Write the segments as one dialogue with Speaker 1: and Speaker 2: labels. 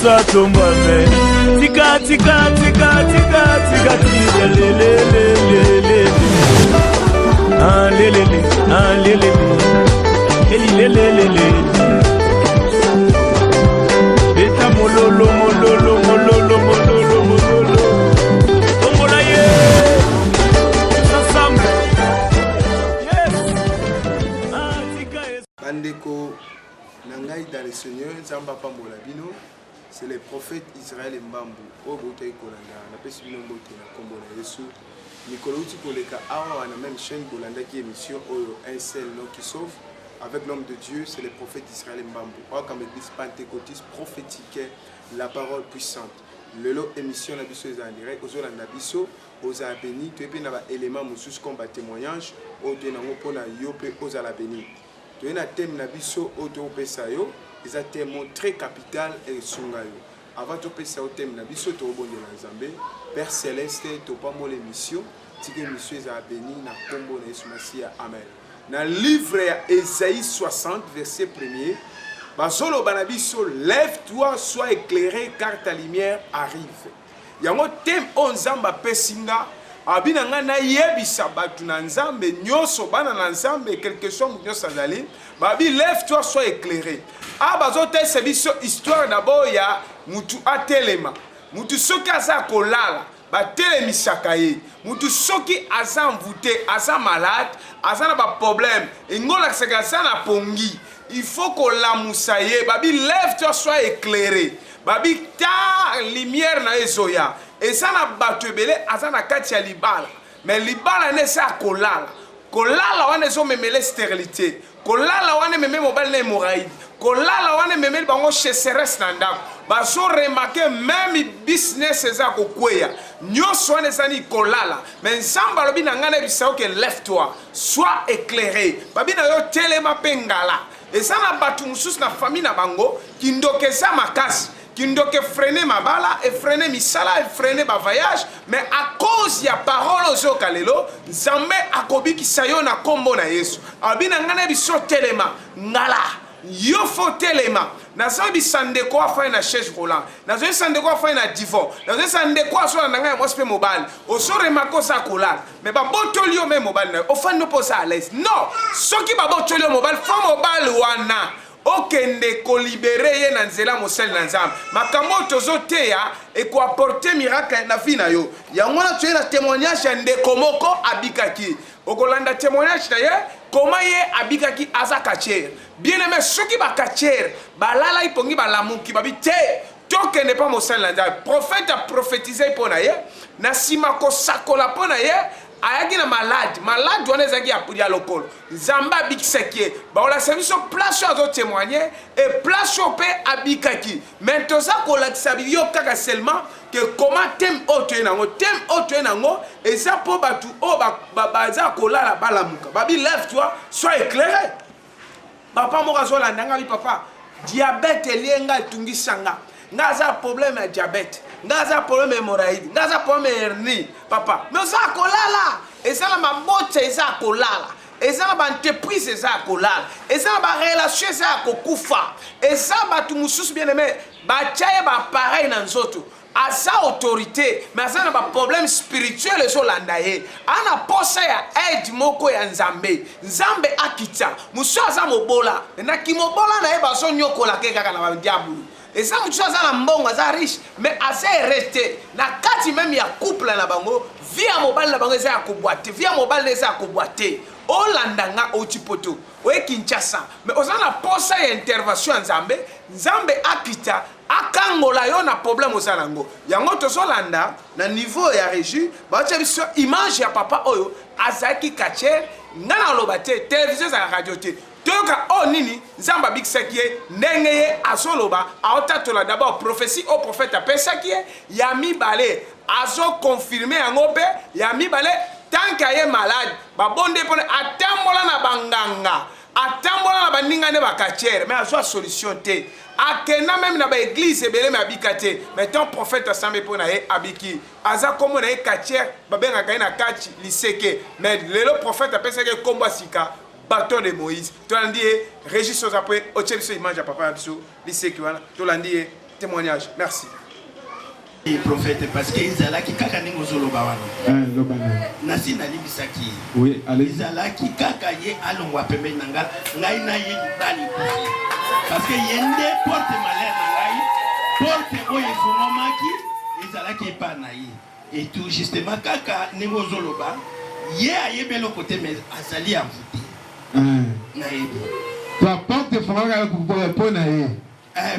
Speaker 1: soit tombé. Tika tika tika tika tika tika le le le le le. Ah le le le, ah le le le, le le le le. Beta mololo mololo mololo mololo mololo. Tombola ye. Ensemble. Yes. Ah tika yes.
Speaker 2: Bandeko Nangai dans le Seigneur, Zamba Pambola Bino, c'est le prophète Israël Mbambu. Au Bote Kolanda, la personne Bote na Kombola Yesu. Nicolas Koleka Awa, on a même chaîne Kolanda qui émission un seul nom qui sauve. Avec l'homme de Dieu, c'est le prophète Israël Mbambu. Or, comme l'église pentecôtiste prophétique, la parole puissante. Le lot émission na biso en direct, aux Olanda biso, aux Abéni, tu es bien un élément moussous comme témoignage, au Denango Pona Yope, aux Alabéni. Tu as un thème na biso auto pesayo, c'est un thème très capital et sungayo. Avant de passer au thème na biso to bonde na Nzambe, Père céleste to pas mo l'émission, tika émission est béni na kombo na Yesu Masia. Amen. Dans le livre Ésaïe 60 verset 1er, basolo banabiso lève-toi, sois éclairé car ta lumière arrive. Yango thème on Nzamba pesinga abina ngana yebisa batu na Nzambe nyoso bana na Nzambe quelque chose nyoso azali babi lève-toi sois éclairé. Ah bazote c'est biso histoire d'abord ya mutu atelema mutu soki aza kolala batelemisaka ye mutu soki aza envoûté aza malade aza na ba problème ngola seka aza na pongi il faut kolamusa ye babi lève-toi sois éclairé babi ta lumière na ezoya eza na bato ebele aza na kati ya libala mais libala ne sa kolala kolala wana ezomemele stérilité kolala wana meme mobali na hémorroïde kolala wana meme bango chasseresse na ndako bazo remarquer même business eza kokweya nyonso wana ezani kolala mais nzambe alobi na ngai na bisao ke lève-toi sois éclairé babi na yo telema mpe ngala eza na bato mosusu na famille na bango kindoka eza makasi kindoka freiner mabala et freiner misala et freiner ba voyage mais à cause ya parole ozoka lelo nzambe akobikisa yo na kombo na Yesu abina ngana biso telema ngala yo fo telema nazo bisande ko afa na chaise roulant nazo bisande ko afa na divan nazo bisande ko aso na ngai mospe mobile osore makosa kolala mais ba botolio même mobile na ofando posa à l'aise non soki ba botolio mobile fo mobile wana okende ko libérer ye na nzela mosel na Nzambe makambo tozoteya et ko apporter miracle na vie na yo yango na tuena témoignage ya ndeko moko abikaki okolanda témoignage na ye comment ye abikaki azaka cher bien aimé soki ba kacher balala ipongi balamuki babite tokende pa mosel na Nzambe prophète a prophétisé pour na ye na sima ko sakola pour na ye ayaki na malade wana ezaki ya lokolo nzambe abikisaki baola service place azo témoigner et place pe abikaki mais toza kolakisa yo kaka seulement que comment thème oto enango eza po batu o baza kolala balamuka babi lève-toi sois éclairé papa moko azolanda ngai papa diabète elienga etungisanga ngaza problème ya diabète ngaza problème hémorroïde ngaza problème hernie papa mais ça kolala et ça la mabote eza kolala et ça ba entreprise eza kolala et ça ba relation eza kokufa et ça ba tu mususu bien aimé ba chaye ba pareil na nzoto asa autorité mais ça na ba problème spirituel so landaye ana posa ya aide moko ya nzambe akita musu aza mobola na kimobola na e ba so nyokola ke kaka na ba diabulu et ça mutu aza na mbongo aza riche mais asa resté na kati même ya couple na bango via mobile na bango eza ya koboite via mobile eza ya koboite olandanga ochipoto oye Kinshasa mais ozana posa ya intervention nzambe akita akangola yo na problème osalango yango tozolanda na niveau ya régie bacha biso image ya papa oyo azaki kacher ngana lobate télévision za radio te toyoka o nini nzambe abikisaki ye ndenge ye azoloba aotatola d'abord prophétie au prophète apesaki ye ya mibale azo confirmer yango mpe ya mibale tant que ye malade babonde pone atambola na banganga atambola na baninga ne bakachere mais azo solution te akena même na ba église ebele me abikate mais ton prophète asambe pona ye abiki aza komo na ye kachere babenga kai na kachi liseke mais le prophète apesaki kombo sika bâton de Moïse. Tu l'as dit, Régis après, au chef de image à papa Absou, lycée qui voilà, tu l'as dit, témoignage. Merci.
Speaker 3: Et prophète, parce que Isala qui kaka ni mozolo bawana. Nasi na libisaki.
Speaker 4: Oui, allez.
Speaker 3: Isala qui kaka ye alongwa pembe nanga ngai na ye bali kufi. Parce que yende porte malheur na ngai, porte oye fumamaki, Isala qui pas na ye. Et tout justement kaka ni mozolo ba, ye aye belo côté mais azali amvuti. Na ye.
Speaker 4: Toi porte fumamaki pour na ye.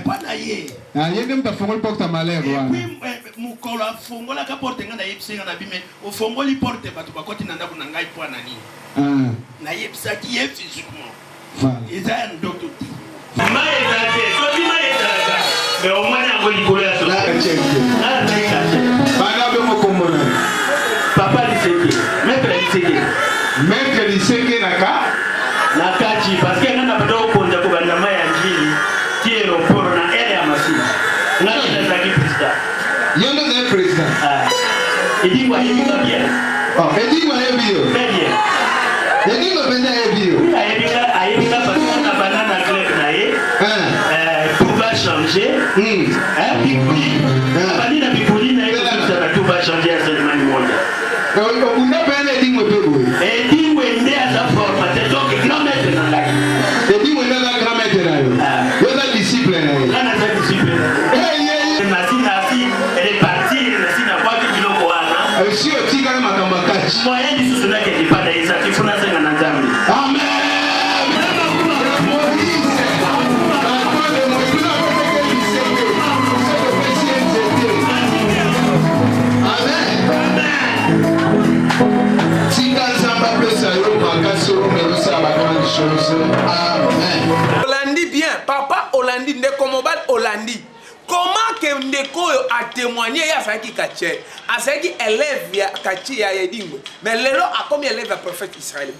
Speaker 3: Pas na ye.
Speaker 4: Ah, il y a même ta fongola porte malheur.
Speaker 3: Et puis mukola fongola ka porte ngana yebsenga na bime o fongoli porte batu bakoti na ndaku na ngai po nani. Na yebsa ki ye physiquement.
Speaker 4: Voilà.
Speaker 3: Eza un docteur.
Speaker 1: Mama ezate, so bima ezata. Mais au moins na ngoli kolo ya so.
Speaker 3: Na cheke.
Speaker 1: Na cheke.
Speaker 4: Bana be mo komona.
Speaker 1: Papa liseke.
Speaker 4: Maître liseke naka.
Speaker 1: Nakachi parce que ngana bado konda ko banda maya njili. Tiero porna ele ya masini. Ngana ndaki président.
Speaker 4: Yondo le président.
Speaker 1: Il dit quoi il dit bien.
Speaker 4: Oh, il dit quoi il dit
Speaker 1: Très bien.
Speaker 4: Il dit quoi il dit.
Speaker 1: Oui, il parce qu'on a banana club naé. Tout va changer. Bikuli. Banana bikuli naé tout va changer à ce moment.
Speaker 4: On n'a pas un ding au
Speaker 1: Et dit où est à sa forme, c'est donc grand maître dans la vie.
Speaker 4: Et dit où est la grand maître là. Où est la disciple là.
Speaker 1: Là la disciple. Nasi elle est partie, nasi na kwa kilo kwa na.
Speaker 4: Si o tika na makambakachi.
Speaker 1: Moyen du sous que tu pas d'ailleurs ça tu faut na senga na nzambi.
Speaker 4: Amen.
Speaker 2: Olandi bien, papa Olandi, Ndekomobal Olandi. Comment que Ndeko a témoigné à Saki Kaché, à Saki élève ya Kaché ya Yedingo, mais l'élo a comme élève le prophète Israël.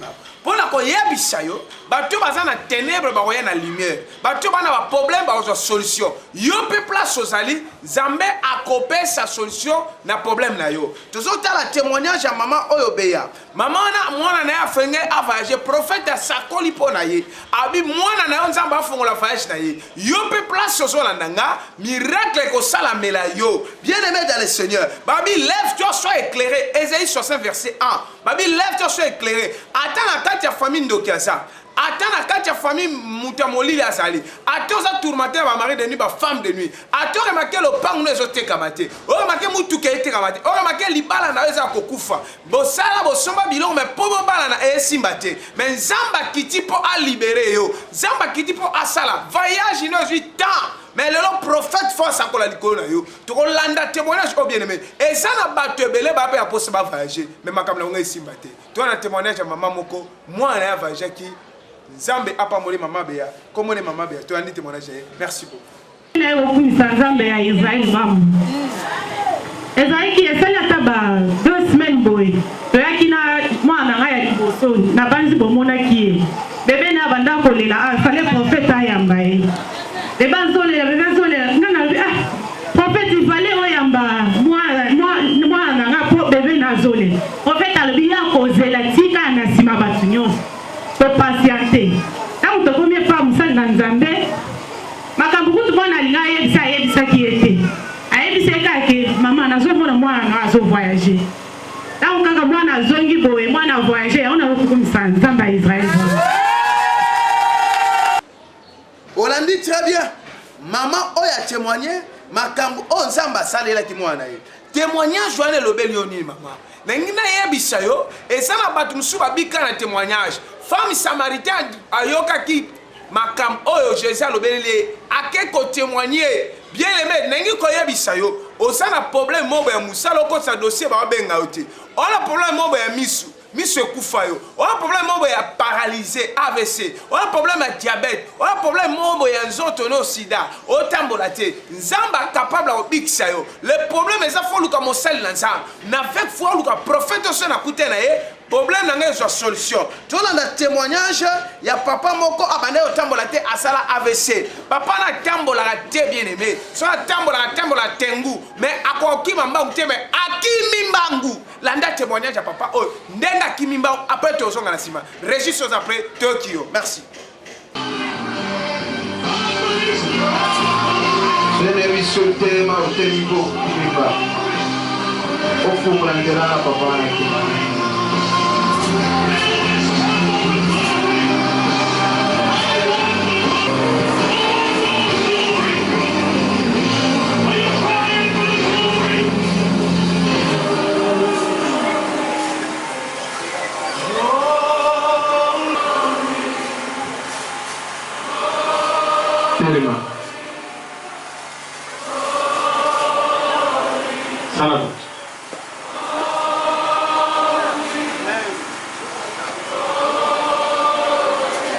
Speaker 2: Pour la koya bisayo, bateau bazan na ténèbres ba na lumière, bateau bana ba problème ba solution. Yo peuple sozali, Zambé a copé sa solution na problème na yo. Toujours la témoignage à maman Oyobeya. Maman na mwana na afenge avage prophète a sakoli pona ye. Abi mwana na nzamba fongo la voyage na ye. Yo peuple sozola ndanga, miracle ko sala mela yo. Bien-aimé dans le Seigneur, babi lève-toi sois éclairé. Ésaïe 60 verset 1. Babi lève-toi sois éclairé. Attends la famille Ndokiasa. Attends la carte famille Moutamoli la Sali. Attends ça tourmenté ba mari de nuit, ba femme de nuit. Attends remarquer le pan nous ezote kamate. O remarquer mutuke ete kamate. O remarquer libala na eza kokufa. Bo sala bo somba bilon mais po bala na esimbate. Mais Zamba kiti po a libérer yo. Zamba kiti po a sala. Voyage ino 8 temps. Mais le prophète force à la likona yo. Tu landa témoignage au bien-aimé. Et ça n'a pas te belé ba pa possible voyager. Mais ma kamla ngai simbate. Toi na témoignage à maman moko, moi na voyager qui Nzambe apa moli mama beya. Comment les mama beya? Toi andi témoignage. Merci beaucoup.
Speaker 5: Na yo kumisa Nzambe ya Israël mam. Ezaïe qui essaie la taba 2 semaines boy. Toya kina mwana ngaya liboso na banzi bomona ki. Bébé na banda kolela fallait prophète ayamba e. Les banzolela bébé zolela ngana prophète il fallait oyamba moi nga bébé na zole. Prophète albiya kozela tika na sima batunyo. Pour patienter. Là où tu combien femmes sont dans Nzambe, ma kambuku bona linga yebisa qui était. Ayebisa que maman na zo mona moi na zo voyager. Là où kaka moi na zongi boye moi na voyager, on a beaucoup ça Nzamba Israël.
Speaker 2: Olandi très bien. Maman oya témoigné, makambu o Nzamba salela ki mwana ye. Témoignage joane lobelioni maman. Nengina yebisa yo et ça na batu musuba bika na témoignage. Femme samaritaine ayoka ki makam oyo Jésus alobeli akeko témoigner bien aimé nengi ko yebisa yo osana problème mobo ya musala ko sa dossier ba benga oti ona problème mobo ya misu ekufa yo ona problème mobo ya paralysé AVC ona problème ya diabète ona problème mobo ya nzoto no sida otambola te Nzamba capable o bikisa yo le problème eza fo luka mosali na Nzamba na avec foi luka prophète so na kutena ye problème n'a pas de solution. Tu as un témoignage, il y a papa moko abandé au tambola te asala AVC. Papa na tambola te bien aimé. Soit tambola tengu. Mais à quoi qui m'a te mais à qui mimbangu. Landa témoignage à papa. Oh, ndenga qui mimbangu après te osonga na sima. Régis après Tokyo. Merci.
Speaker 4: biso tema otemiko kimimba ofumula nzela na papa na kima Telema Salam.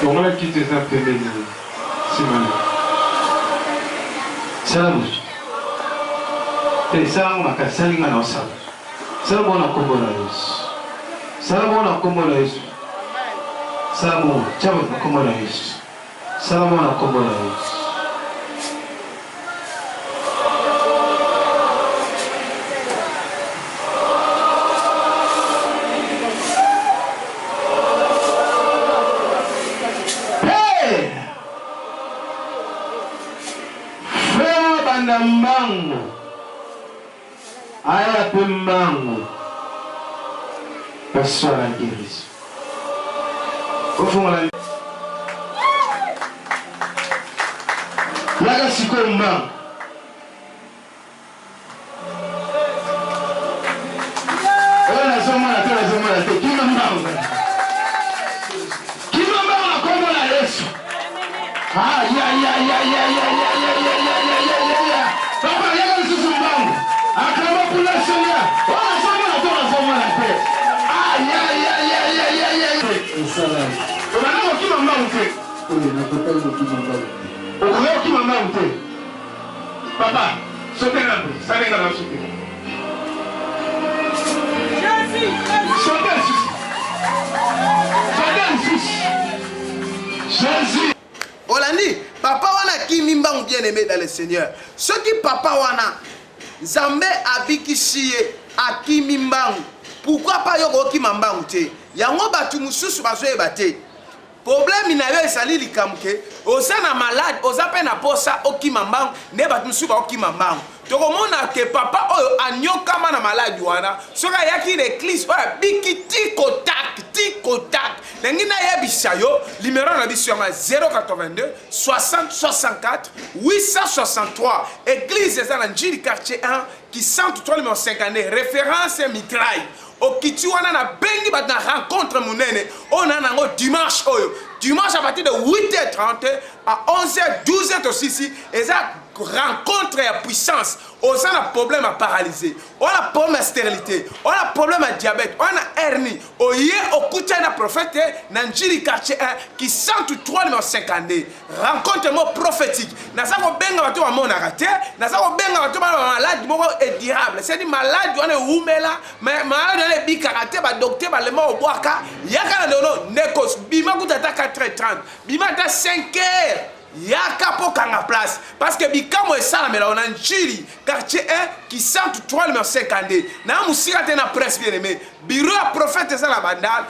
Speaker 4: On va quitter ça pembeni. Simone. Salam. Salam maka salinga na salam. Salam na kombo na Yesu. Salam na kombo na Yesu. Salam chama na kombo na Yesu. Salam na kombo na Yesu. Mbangu aya pe mbangu paswala ngirizo ofunga laga siko mbangu ona zomana te kima mbangu na kombo la Yesu Papa, il y a un sous-bang. Acclamons pour le Seigneur. On a sommet. Aïe. On a dit qui m'a monté. On a qui m'a monté. Papa, sautez là. Ça n'est pas dans le sauter. Jésus.
Speaker 2: Olandi, papa wana ki mimbangu bien aimé dans le Seigneur. Ce qui papa wana Zambé abiki siye aki mimbangu. Pourquoi pas yoko ki mambangu te? Yango batu mususu bazoye bate. Problème na yo esali likamke, oza na malade, oza pe na posa oki mambangu, ne batu mususu ba oki mambangu. Tokomona ke papa oyo anyokama na malade wana, soka yaki l'église oya biki tiko tak. Nengina yebisa yo, numéro na biso 082 60 64 863. Église eza na Njili quartier 1 qui centre 3 numéro 50, référence mitraille. Okiti wana na bengi bat na rencontre munene. On a nango dimanche oyo. Dimanche à partir de 8h30 à 11h, 12h aussi, et ça rencontre et puissance. On a un problème à paralyser, on a un problème à stérilité, on a un problème à diabète, on a hernie. On y est au côté d'un prophète, Nanjili quartier 1, qui 103 numéro 52. Rencontre-moi prophétique. Nasako benga watu wa mona raté, nasako benga watu wa malade moko est durable. C'est-à-dire malade on est oumela, mais malade on est bikaraté, ba docteur ba lema au boaka, yaka na dono nekos bima kutata 4h30, bima ta 5h. Yaka po kanga place parce que bikamo esala mela on Njili quartier 1 qui 103 numéro 52 na musika te na presse bien aimé bureau à prophète ça la bandal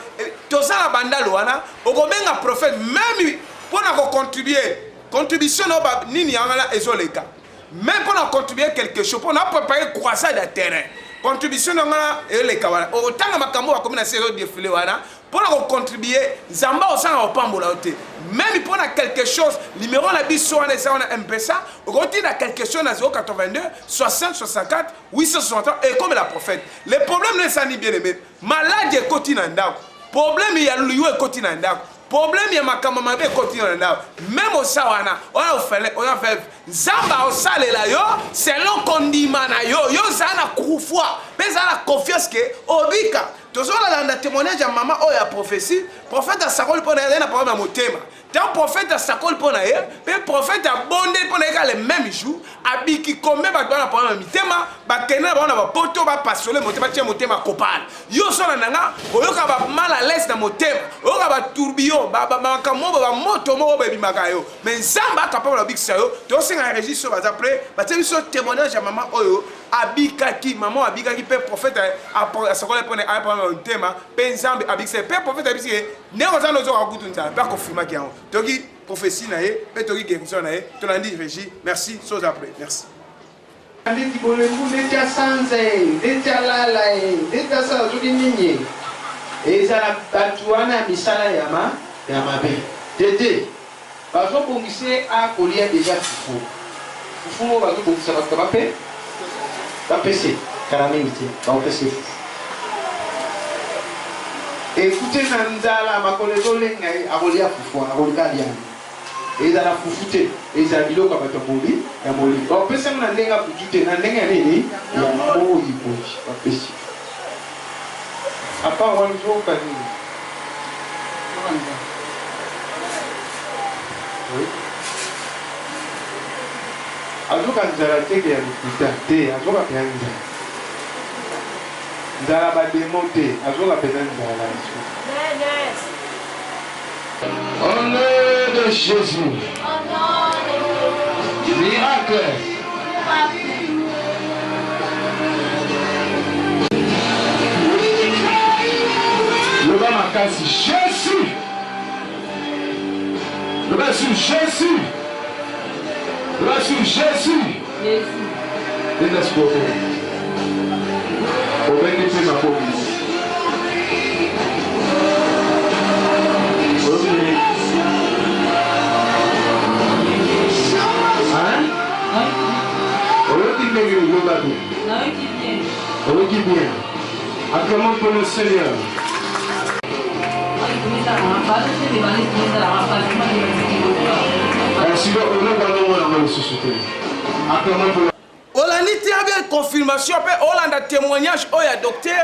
Speaker 2: to ça la bandal wana okomenga prophète même pour na contribuer contribution no ba nini yangala ezoleka même pour na contribuer quelque chose pour na préparer croisade de terrain contribution ngala eleka wana otanga makambo ba komina série défilé wana pour contribuer zamba osanga opambola ote même pour quelque chose numéro la biso on a M-Pesa on a quelque chose à 082 60 64 863 et comme la prophète le problème ne s'en est bien aimé malade est côté nanda problème il y a lui est côté nanda problème il y a makambo mabe côté nanda même au sawana on a fait zamba osale la yo selon kondimana yo zana kufwa mais zana confiance que obika toujours la témoignage à maman oh ya prophétie prophète a sakoli pour na problème à motema tant prophète a sakoli pour na mais prophète a bondé pour na le même jour abiki combien ba doit na problème mitema ba kena ba na ba poto ba pasole motema tie motema kopal yo so na nga oyoka ba mal à l'aise na motema oyoka ba tourbillon ba kamo ba moto mo ba bimaka yo mais zamba capable na bikisa yo to singa registre ba après ba temi so témoignage à maman oyo abikaki maman abikaki pe prophète a sakoli pour na tema penzambe abikise pe prophète abikise ne ozana ozo akutunza ba confirma ki toki prophétie na ye pe toki guérison na ye to landi régie merci chose après merci
Speaker 6: Ndeti bolengu ndeti asanze ndeti alala ndeti asala soki nini ezala bato wana ya misala ya mabe tete bazobongise akolia deja fufu fufu mo bazobongisa bato bapese kala mingi te baopese fufu ekute na nzala makolo ezolenga akolia fufu akolika liani ezala fufu te ezala biloko ya bato ya moli baopesanga na ndenge ya butu te na ndenge ya nini ya moi boyi bapesi apa wana zoka nini azoka nzala teke ya lokuta te azoka mpe ya nzala bademo te azoka mpe na nzala
Speaker 4: Au nom de Jésus. Miracle. Le bas ma casse Jésus. Le bas sur Jésus. Le bas sur Jésus. Laisse moi. Au bénéfice ma pauvre. Qui bien. Acclamons pour le Seigneur.
Speaker 2: Olandi tia bien confirmation pe Olanda témoignage oya docteur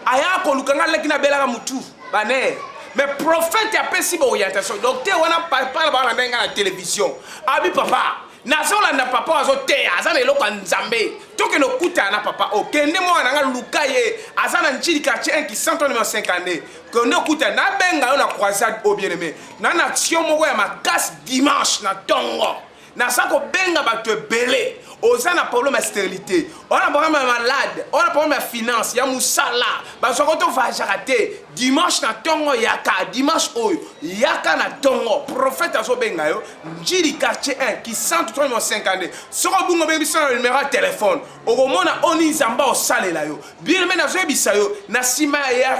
Speaker 2: aya ko lukanga lekina belaka mutu baner mais prophète a pesi ba orientation docteur wana parle ba na nga na télévision abi papa na sola na papa azo te azana eloko nzambe toke no kuta na papa okende mwana nga lukaye azana nchili quartier 1 qui 150 que no kuta na benga yo na croisade au bien-aimé na action moko ya makasi dimanche na tongo na sako benga bato belé ozana problème de stérilité on a problème malade on a problème de finance ya musala ba so ko to va jarate dimanche na tongo yaka dimanche oyo yaka na tongo prophète azo benga yo njiri quartier 1 qui 150 soko bungo be bisa na numéro de téléphone okomona oni nzamba osalela yo bien mais na zo bisa yo na sima ya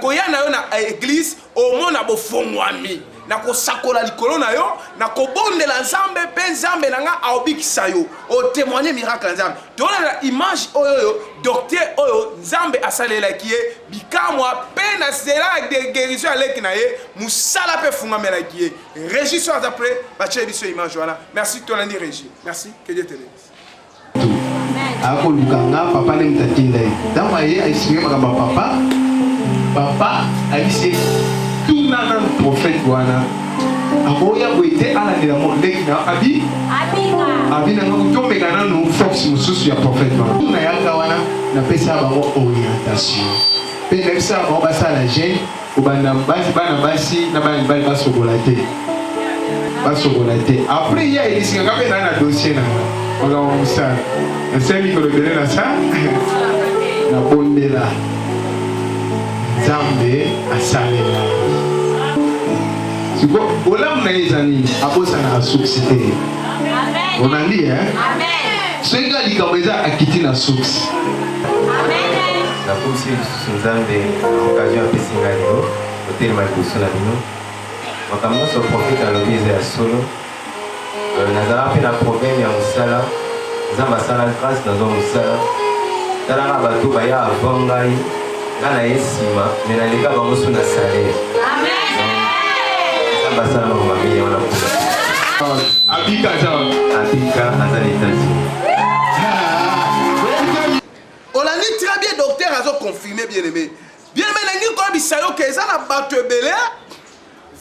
Speaker 2: koyana yo na église omona bo fongwami na kosakola likolo na yo na kobondela nzambe pe nzambe nanga aobikisa yo o témoigner miracle nzambe tona na image oyo docteur oyo nzambe asalela kiye bikamwa pe na zela de guérison aleki na ye musala pe fungamela kiye Régis soit après bache biso image wana merci tolandi Régis merci que Dieu te bénisse
Speaker 6: ako lukanga papa ne mtatinda donc aye aisiwe makamba papa aise tout na prophète wana akoya boite ala de la monde na abina ngotomeka na no force mususu ya prophète wana na yaka wana na pesa bango orientation pe na pesa bango basa la jeune ubanda basi na bana basobola te après ya ilisika kape na dossier na ola musa na semi ko le na sa na bondela Zambe asalela. Siko olam na ezani aposa na succès. Amen. On a dit hein? Amen. Senga likabeza akiti na succès.
Speaker 7: Amen. La pousse Zambe occasion a pesinga leo hotel malikusu na bino. Makambo so prophète à l'obéise à solo. Nazara pe na problème ya musala. Zamba sala grâce dans un musala. Tala bato baya avangai. Kana yesima mena leka bango suna salaire. Amen. Samba sana mama mia wana kuba.
Speaker 6: Abika azali tati.
Speaker 2: Olandi très bien docteur azo confirmer bien aimé. Bien aimé nangi ko bisayo ke ezana bato ebele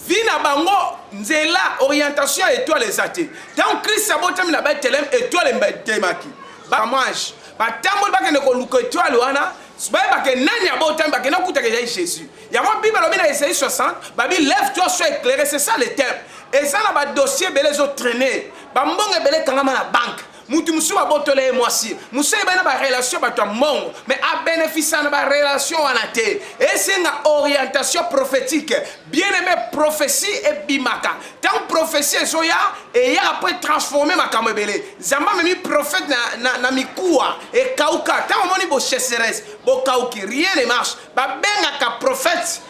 Speaker 2: vina bango nzela orientation étoile ezate. Donc Christ sabotam na ba telem étoile mbatemaki. Ba mange ba tambo ba kene ko luko étoile wana. Ba ke nani abotam ba ke na kuta ke Jésus. Ya mo Bible lo bina Isaïe 60, ba bi lève-toi sois éclairé, c'est ça le terme. Et ça na ba dossier belé zo traîner. Ba mbonge belé kangama na banque.
Speaker 8: mutu musu abotole mwasi musu bana ba relation ba to mongo mais a bénéficier na ba relation wana te et c'est une orientation prophétique bien aimé prophétie et bimaka tant prophétie soya et ya après transformer makambo belé zamba memi prophète na mikuwa et kauka tant moni bo chasseresse bo kauki rien ne marche ba benga ka prophète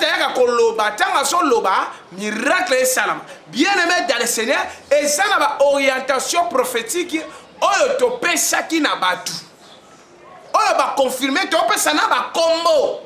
Speaker 8: yaka koloba tanga so loba miracle et salam bien aimé dans le Seigneur et ça na ba orientation prophétique oyo to pesa ki na batu oyo ba confirmer to pesa na ba combo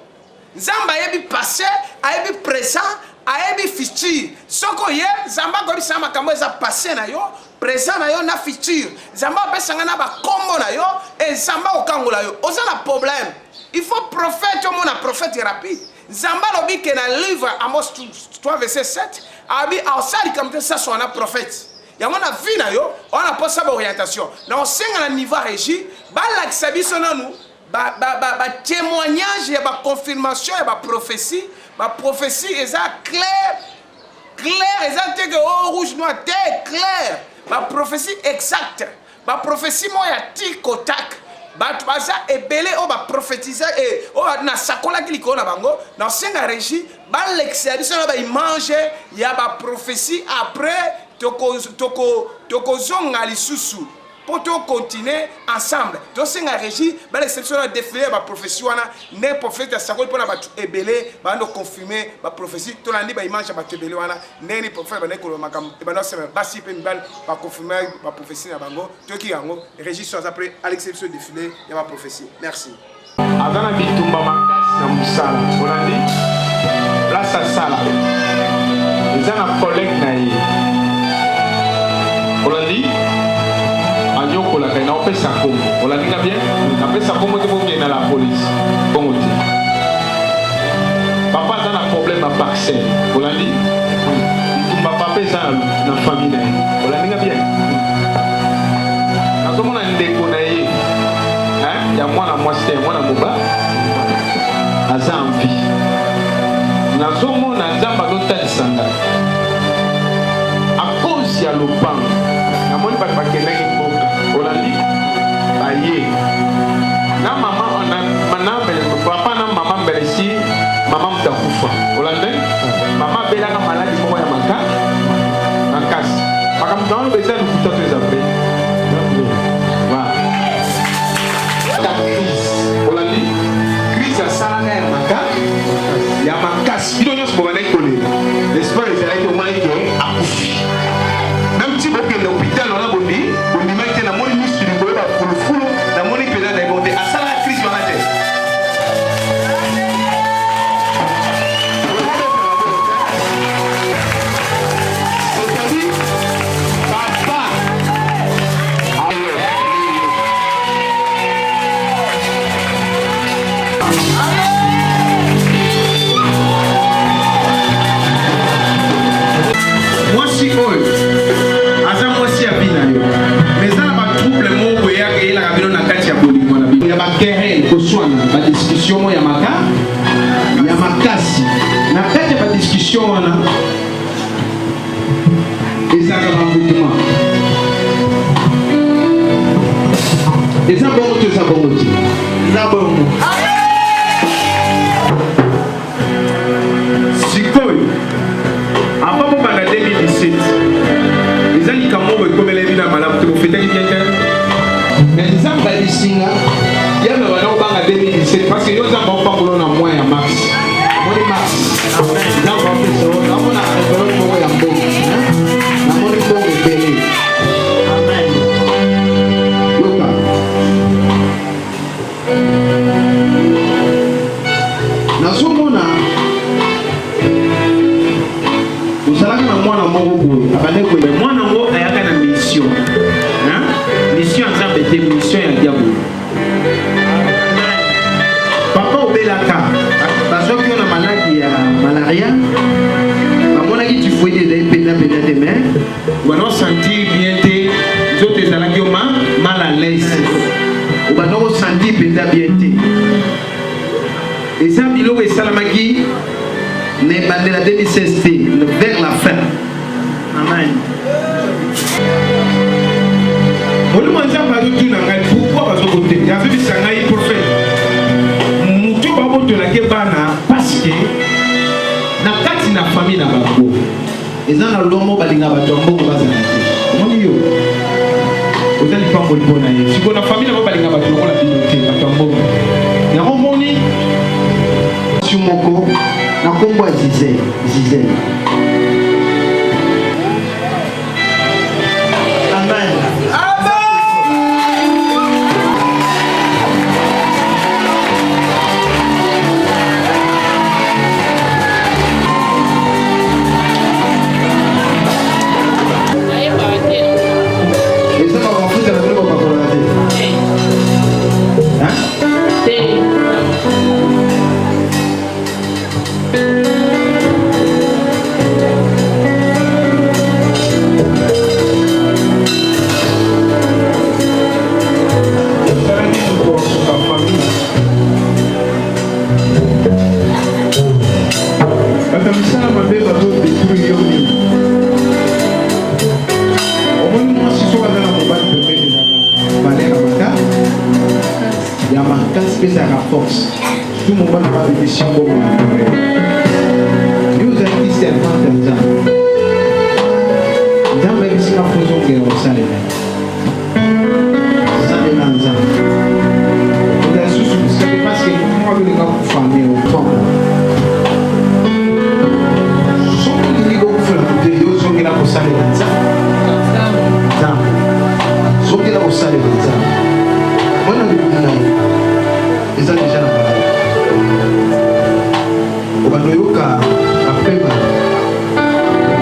Speaker 8: nzamba yebi passé ayebi présent ayebi futur soko ye nzamba ko bisa makambo eza passé na yo présent na yo na futur nzamba pesa na ba combo na yo et nzamba okangola yo ozana problème il faut prophète au monde prophète rapide nzamba lobi ke na livre Amos 3 verset 7 abi ausali comme ça soit un prophète ya mona vie na yo on a pas sa orientation na on senga na niveau régie ba la kisabiso na nous ba témoignage ya ba confirmation ya ba prophétie eza clair eza te que oh rouge noir te clair ba prophétie exacte ba prophétie moya tiko tak ba baza ebele o ba prophétiser et o na sakola kiliko na bango na senga régie ba l'exercice na ba image ya ba prophétie après toko zonga lisusu pour continuer ensemble donc c'est la régie ba l'exception a défilé ba prophétie wana ne prophète a sakoli pona ba ebele ba ndo confirmer ba prophétie to landi ba image ba tebele wana neni prophète ba ne ko makam e ba no sema ba si pe mbal ba confirmer ba prophétie na bango to ki yango régie soit après à l'exception défilé ya ba prophétie merci
Speaker 6: Adana bitumba makasi na musala olandi place à sala ezana collègue na ye olandi anyokola kana opesa kombo olandinga bien napesa kombo te bonge na la police bongo te papa a un problème à parcelle olandi tumba papa eza na famille na olandinga bien nazomona ndeko na ye ya mwana mwasi te mwana moba aza ampi nazomona nzambe azotalisanga a cause ya lopango namoni bato bakendaki mboka olandi baye na mama papa na mama mbelesi mama mutakufa olande mama belaka maladi moko ya makasi makambo na wana beza lokuta to eza pre olandi crise asalaka ya makasi bino nyonso bobandaki kolela l'espoir ezalaki omaki ke akufi même ti bokende hôpital wana bondimaki te namoni misuli boyeba fulufulu namoni mpena na ebonde asalaka crise wana te c'est-à-dire papa mwasi oyo aza mwasi ya bina yo mais eza na batrouble moko eyelaka bino na kati ya bolingo na bino ya baquerelle koswana badiscussion mo ya makasi na kati ya badiscussion wana ezaka bambutuma eza bongo to eza bongo te eza bongo sikoyo avant banda 2017 eza likambo boye ekomela ebi na malamu te bofetaki bien te mais nzambe alisinga ya na bana obanga 2017 parce que yo nzambe opambola na mois ya mars moni mars nzambe apesa namona envelope moko ya mbongo namoni mbongo ebele amen yoka nazomona ozalaka na mwana moko boye abande koyeba mwana ngo ayaka na mission mission ya nzambe te mission ya diable papa obelaka bazwaki yo na maladi ya malaria bamonaki tifoide ezali penda te mais obanda osentir bien te nzoto ezalaki yo mal à l'aise obanda osentir penda bien te eza biloko esalamaki na ebandela 2016 te vers la fin amen Olu manza bazo tuna ngai pourquoi bazo côté. Ya veut dire ngai prophète. Mutu babo to la ke bana parce que na kati na famille na babo. Ezana lomo balinga bato mbongo bazana. Moni yo. Ozali pango libona ye. Siko na famille na balinga bato lokola bidote bato mbongo. Ya romoni
Speaker 9: Sumoko na kombo Zizel.
Speaker 6: Force. Tout le monde va avoir des missions pour moi. Nous avons dit servant de Nzam. Nzam est ici ma façon de au Salem. Ça est dans Nzam. Vous avez sous c'est parce que moi je vais vous former au temps. Ce qui est au fond de Dieu, ce qui est au Salem Nzam. Nzam. Ce qui est au Salem Nzam. Moi je vais vous ils ont déjà la parole. Au Banoyoka, après,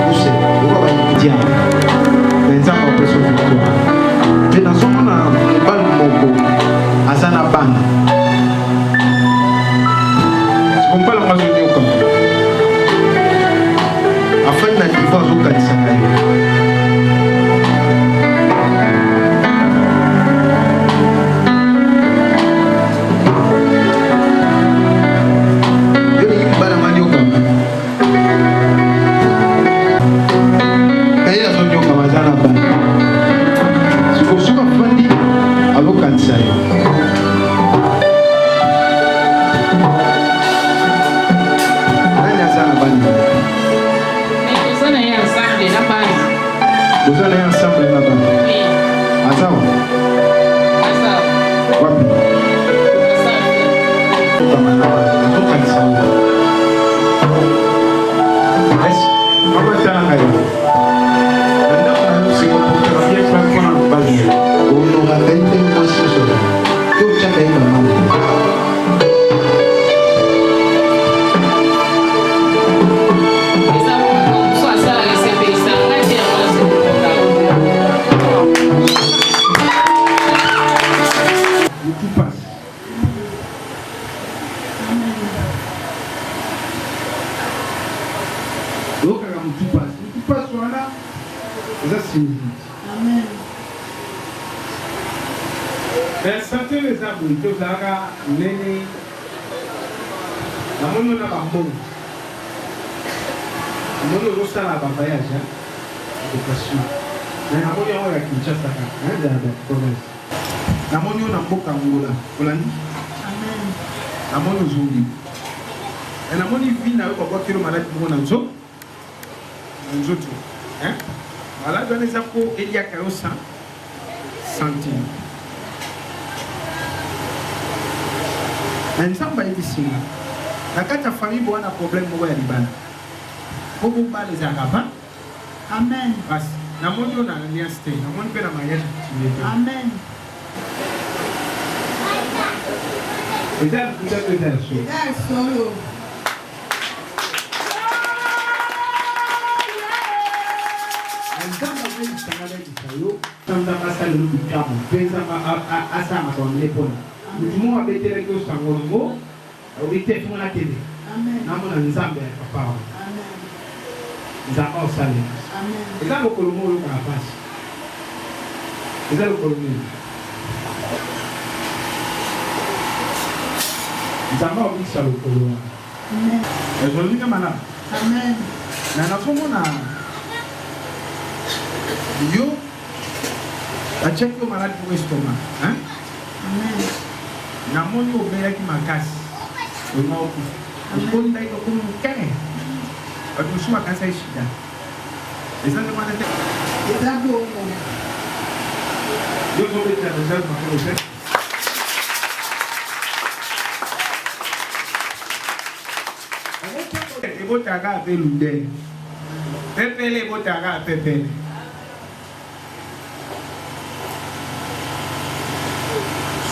Speaker 6: poussé, au Babaïdia, les gens ont besoin de toi. Mais dans ce moment, on parle de Moko, Azana Ban. On parle de Mazonyoka. Afin de divorce au Kanisakayo. Vous allez ensemble là-bas. Oui. Attends. Wapi.
Speaker 5: Amen.
Speaker 6: Santé les arbres, tous là, néné, la monnaie n'a pas bon. La monnaie au stade à voyage, de passion. Mais la monnaie on a Kinshasa, de la province. La monnaie on a beaucoup Angola, Amen. La monnaie aux Zombi. Et la monnaie vit n'a pas beaucoup de malades pour mon anzo. Anzo tout, hein? Voilà, dans les apôts, il y a 100 centimes. Mais ça va être ici. La carte de famille a un problème pour les Libanais. Pour vous parler des Arabes.
Speaker 5: Amen.
Speaker 6: Parce que la monnaie on a un lien sté. La monnaie fait la mariage.
Speaker 5: Amen.
Speaker 6: Peut-être solo. batiaki yo malade pour estomac namoni obelaki makasi olinga okufa okondaki okomi mokene bato mosusu makasi ya shida eza nde wana te eza bongo yo tobetela message makolo te ebotaka ape ludele pepele ebotaka apepele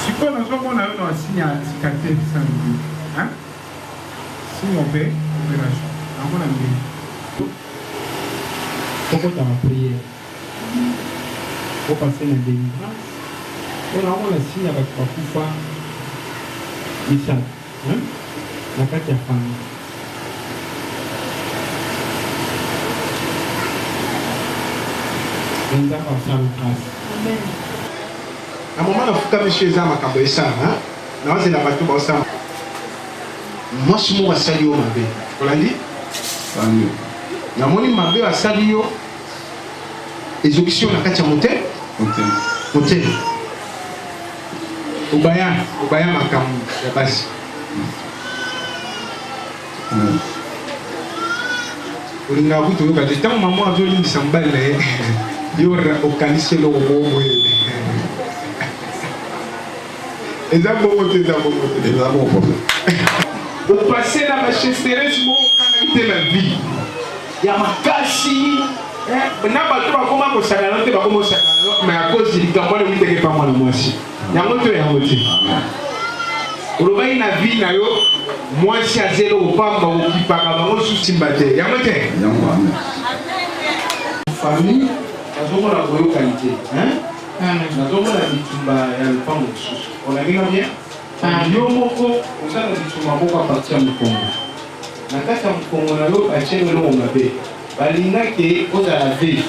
Speaker 6: sikoyo nazomona yo na signe ya cicatrice sangi signe ope opération namona mbeli okotaka priere opase na délivrance oyo naomona signe ya bato bakufa misato na kati ya famille nzambe asala grâce na moma nafukami so eza makambo esala nawazela bato baosala mwasi moko asali yo mabe olandi namoni mabe asali yo ezokisi yo na kati ya motema obaya makambo ya basi olingaka kutu oyoka te ntango mama azolimbisa mobali na ye yo okanisi eloko moko eza bongo te eza bongo te eza bongo opase na bachesterese moko okangaki te na vie ya makasi na bato bakoma kosakana te bakoma osakana me akozi likambo wana witeke pa mwana mwasi yango to yango te olobaki na vie na yo mwasi aza eloko pamba okipaka bango susimba te yango te famille nazomona boyokani te nazomona bitumba ya lopango mosusu onalinga bien yo moko oza na bitumba moko apartir ya mokongo na kati ya mokongo na yo batieli eloko mabe balingaki ozala vei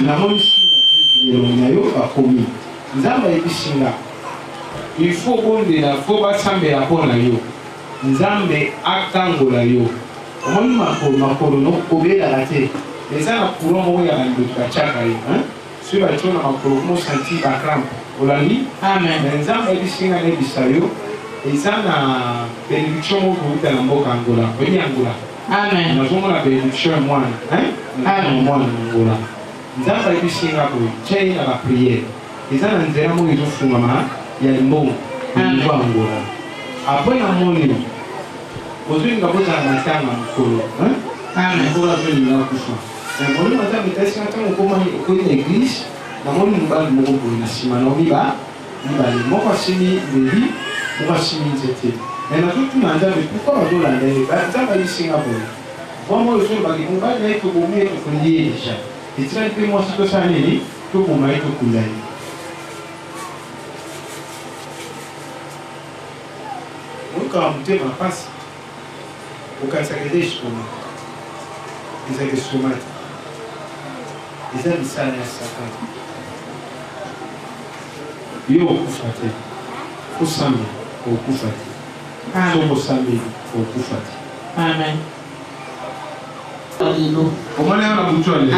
Speaker 6: namonisi elongi na yo bakomi nzambe ayebisinga il faut bondela fo basambela mpo na yo nzambe akangola yo omoni makolo nokobelaka te eza na courant moko ya bandoki batiaka ye soki batio na makolo komosanti bacrampe olandi me nzambe ayebisinga nayebisa yo eza na bénédiction moko kouta na mboka angola oyebi angola nazomona bénédiction ya mwana mwana na angola nzambe ayebisinga boye tia ye na bapriere eza na nzela moko ezofungama ya limbongo nivo angola apres na moni ozolinga kozala matanga mokolo angola azolinga kufa namoni matanga etasinga ntango okoi na église namoni mobali moko boye na nsima na mibale moko asimi mbeli moko asimi nzete me nazotuna nzambe pourkui bazolanda ye nzambe ayisinga boye vraimen oyo ezolobaki mobali na ye tobomi ye tokondi ye deja etikali mpe mwasi tosala nini toboma ye tokunda ye moyokaka motema mpasi okanisaka eza esoma ezaka esoma te eza misala ya satana yo okufa te osambela okufa te soko osambeli okufa te
Speaker 5: amen
Speaker 6: omona yo na butu ale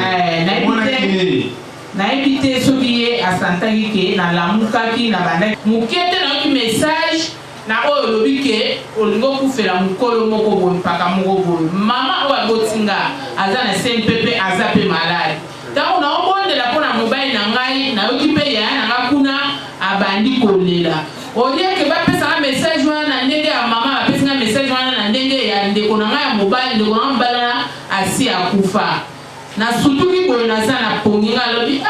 Speaker 5: nayebi te soki ye asantaki ke nalamukaki na bandaki moke te nayoki message na oyo olobi ke olingi okufela mokolo moko boye mpaka moko boye mama oyo abotinga aza na se mpepe aza mpe malade ntango naobondela mpo na mobali na ngai nayoki mpe yaya na nga kuna abandi kolela olieke bapesanga message wana na ndenge ya mama bapesinga message wana na ndenge ya ndeko na ngai ya mobali ndeko na ngai mobali wana asi akufa nasutuki boye naza na ponginga alobi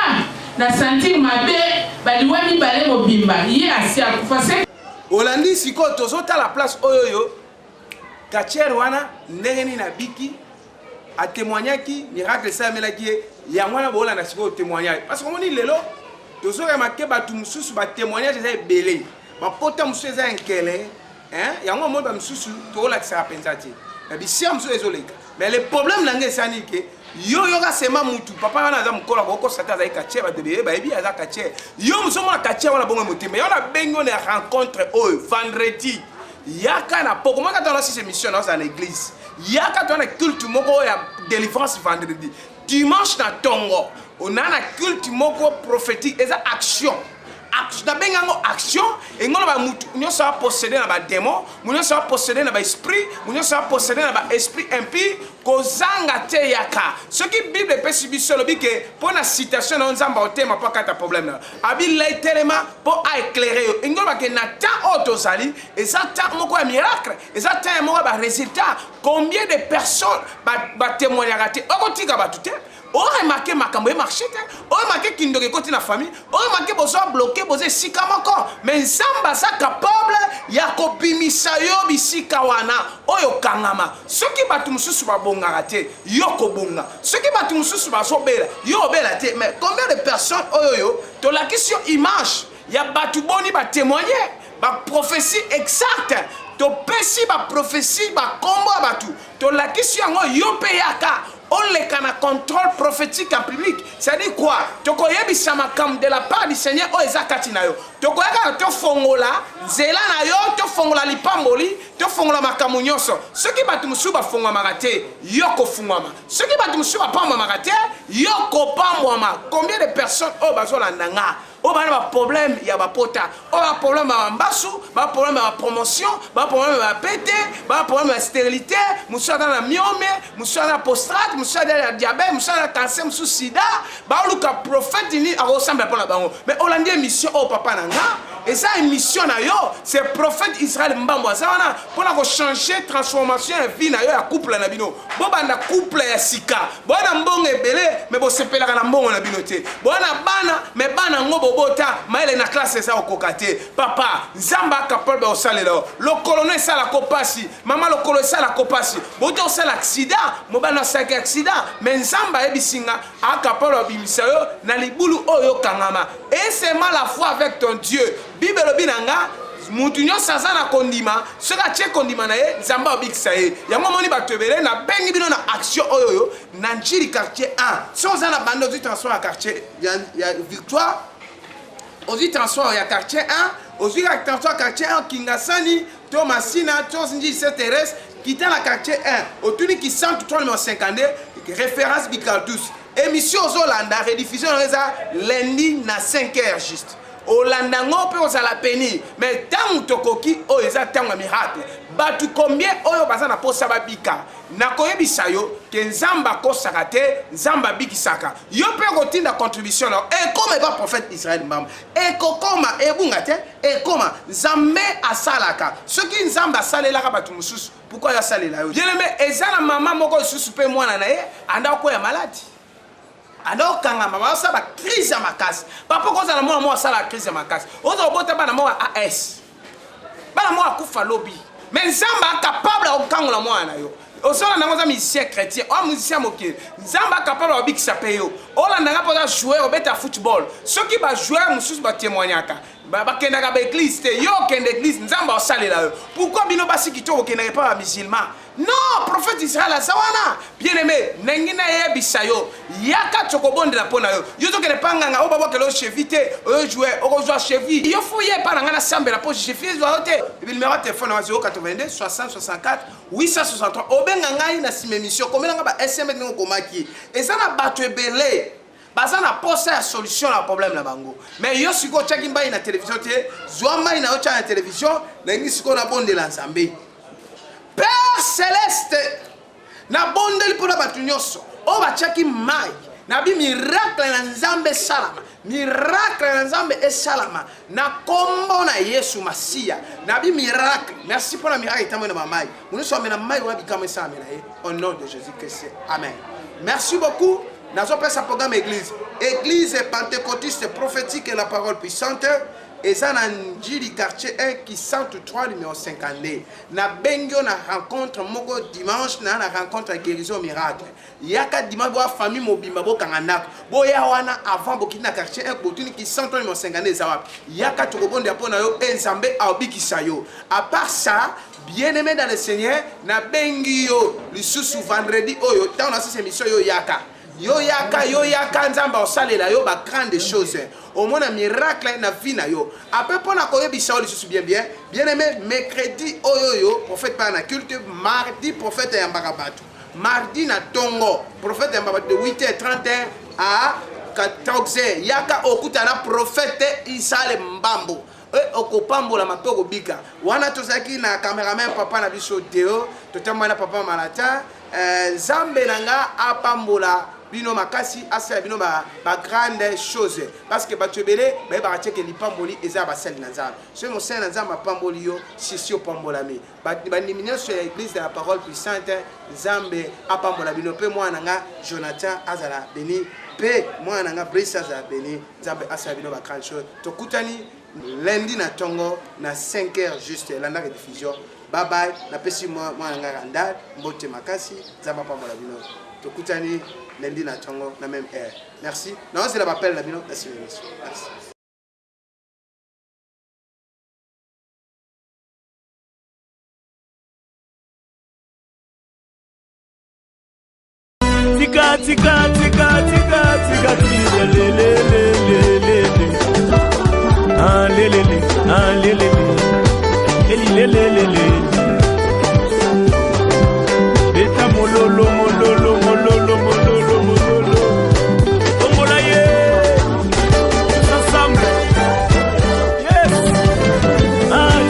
Speaker 5: na sentir mabe baliwa mibale mobimba ye asi akufa
Speaker 8: olandi sikoyo tozotala place oyo kachere wana ndenge nini abiki atémoignaki miracle esamelaki ye yango wana boolanda sikoyo témoignage parce que omoni lelo tozoremake bato mosusu batémoignage eza ebele bapota mosusu eza enkele yango omoni bamosusu toolakisaka mpenza te na bisika mosusu ezoleka mais le problème na ngai esani ke yo yoka sema mutu papa wana aza mokolo akokosata azali kachere bato ebele bayebi aza kachere yo mosusu omona kachere wana bongo motema yo na bengi ona ya rencontre oyo vendredi yaka na poko moka tona six émission na ozala na église yaka tona culte moko ya délivrance vendredi dimanche na tongo on a un culte moko prophétique et ça action. Action et nous sommes possédés dans les démons, nous sommes possédés dans l'esprit, nous sommes possédés dans l'esprit impie. Ce qui Bible peut subir sur le que pour la citation dans un thème pas de problème. Abi lay tellement pour éclairer. Il y a tant d'autres et ça tant moko miracle et ça tant moko résultat. Combien de personnes va témoigner raté? On continue à tout. On remarque makambo marché on remarque qu'il ndoke côté na famille on remarque besoin bloqué besoin sika moko mais nzamba sa capable ya kobimisa yo bisika wana oyo kangama soki batu mususu babongaka te yo kobonga soki batu mususu bazobela yo obela te mais combien de personnes oyo to la question image ya batu boni ba témoigner ba prophétie exacte to pesi ba prophétie ba kombo batu to la question yo peyaka. On les a contrôle prophétique en public. C'est-à-dire quoi? Tu connais de la part du Seigneur, oh Ezakatina yo. Tu connais que tu fongola, zela na yo, tu fongola lipamboli, tu fongola makamunyoso. Ce qui va te musuba fongola marate, yoko fungwama. Ce qui va te musuba pamba marate, yoko pambwama. Combien de personnes oh bazola nanga? Oh bah un problème, il y a un pota. Oh un problème à Mbassou, un problème à promotion, un problème à pété, un problème à stérilité, moussa dans la myome, moussa dans la postrate, moussa dans la diabète, moussa dans la cancer, moussa sida. Bah on a prophète ini à ressemble à la bango. Mais on a dit mission au papa nanga. Et ça une mission na yo, c'est prophète Israël mbambo ça wana pour la changer transformation vie na yo ya couple na bino. Bo banda couple ya sika. Bo na mbongo ebele, mais bo sepela na mbongo na bino te. Bo na bana, mais bana ngobo bota maile na classe ça okokate papa nzamba capable ba osalela le colonel ça la kopasi maman le colonel ça la kopasi boto ça l'accident mo bana ça accident mais nzamba ebisinga a capable bimisa yo na libulu oyo kangama et c'est mal la foi avec ton Dieu Bible binanga mutunyo sasa na kondima sera tie kondima na ye nzamba obikisa ye yango moni batebele na bengi bino na action oyo na njiri quartier 1 sans na bando du transfert à quartier ya victoire Ozi transfert ya quartier 1, ozi transfert quartier 1 Kingasani, Thomasina, Tosinji Terrestre, qui dans la quartier 1, au tuni qui sent tout le monde 50 référence Bicardus. Émission aux Hollanda, rediffusion lundi na 5h juste. Hollanda ngope aux la peni, mais tant tokoki o eza tant miracle. Batu combien oyo baza na posa babika. Na koyebisa yo ke nzamba kosaka te nzamba bikisaka yo pe kotinda contribution na et comme pas prophète Israël mbamba et kokoma ebunga te et comment nzambe asalaka soki nzamba asalelaka batu mususu pourquoi ya salela yo bien aimé ezana mama moko susu pe mwana na ye anda ko ya maladi anda okanga mama osaba crise ya makasi papa kozala mwana mo asala crise ya makasi ozo bota bana mo AS bana mo akufa lobby mais nzamba capable okangola mwana yo osola nango za musicien chrétien o musicien moke nzamba capable obikisa pe yo olandanga poza jouer obeta football soki ba joueur mususu ba témoignaka ba kendaka ba église te yo kende église nzamba osalela yo pourquoi bino basi kitoko kendaka pas ba musulman non prophète Israël asawana bien aimé nengina yebisa yo yaka chokobonde la pona yo yo to kene panganga o babo kelo chevite o jouer o jouer cheville yo fouiller pa ngana sambe la poche cheville zo hote le numéro de téléphone 082 60 64 863 obenga ngai na sime mission combien nga ba SMS ngo komaki ezana bato ebele baza na posa ya solution na problème na bango mais yo siko chaki mbai na télévision te zwa mai na ocha na télévision na ngi siko na bonde la nzambe Père céleste na bonde li pona batu nyoso o ba chaki mai na bi miracle na nzambe salama miracle na nzambe esalama na kombo na Yesu Masia na bi miracle merci pour la miracle tamwe na mamai nous sommes na mai wa bi kama ça na ye au nom de Jésus-Christ amen merci beaucoup. Nous avons fait un programme église. Église pentecôtiste prophétique et la parole puissante. Et ça, dans le quartier 1 qui 103 numéro 52. Nous avons na rencontre moko dimanche, na rencontre guérison miracle. Il y a 4 dimanches, la famille mobimba bo kanganak. Bo ya wana avant bo kina quartier 1 botuni qui 103 numéro 52 zawa. Il y a 4 rebonde apona yo enzambe aobi sayo. À part ça, bien-aimé dans le Seigneur, na bengi yo le sous vendredi oyo dans la émission yo yaka. Yo yaka nzamba osalela yo ba grande chose au moins un miracle na vie na yo après pour na koyebi ça bien aimé mercredi oyo prophète pa na culte mardi prophète ya mbakabatu mardi na tongo prophète ya mbakabatu de 8h30 à 14 yaka okuta na prophète Isale Mbambo okopambola mape okobika wana tozalaki na cameraman papa na biso Deo totambola na papa Malata Nzambe nanga apambola bino makasi asala bino ba grande chose parce que batubele ba ba cheke lipamboli eza ba sel na Nzambe so mo sel na Nzambe apamboli yo sisi opambolami ba nimino sur l'église de la parole puissante Nzambe apambola bino pe mwana nga Jonathan azala beni pe mwana nga Brice azala beni Nzambe asala bino ba grande chose tokutani lundi na tongo na 5h juste la rediffusion bye bye na pesi mwana nga Randal mbote makasi Nzambe apambola bino tokutani lundi na tongo na même heure. Merci. Non, c'est la rappel la bino. Merci. Merci.
Speaker 1: Tika tika tika